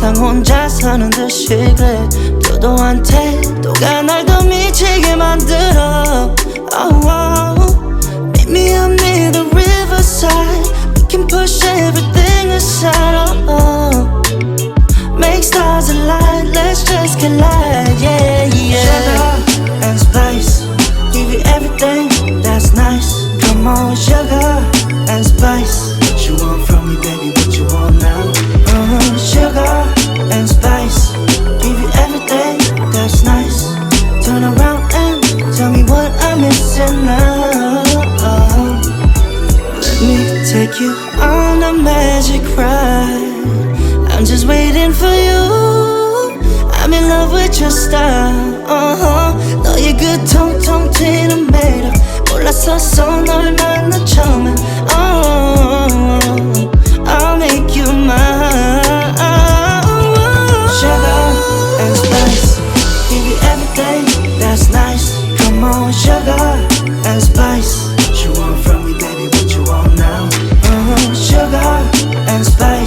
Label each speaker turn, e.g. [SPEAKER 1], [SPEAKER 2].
[SPEAKER 1] 항상 혼자 사는 듯이 그래. 도도한테 또가 날 더 미치게 만들어. Meet me up near the riverside. We can push everything aside. Make stars align, let's just collide. Yeah, yeah. Sugar and spice, give you everything that's nice. Come on, sugar and spice. What you want from me, baby? What you want now? Sugar and spice, give you everything that's nice. Turn around and tell me what I'm missing now. Let me take you on a magic ride. I'm just waiting for you. I'm in love with your style. 너의 그 통통 튀는 매력 몰랐었어 널 만난 처음에. I'll make you mine. Sugar and spice, give you everything that's nice. Come on, sugar and spice. What you want from me, baby? What you want now? Sugar and spice.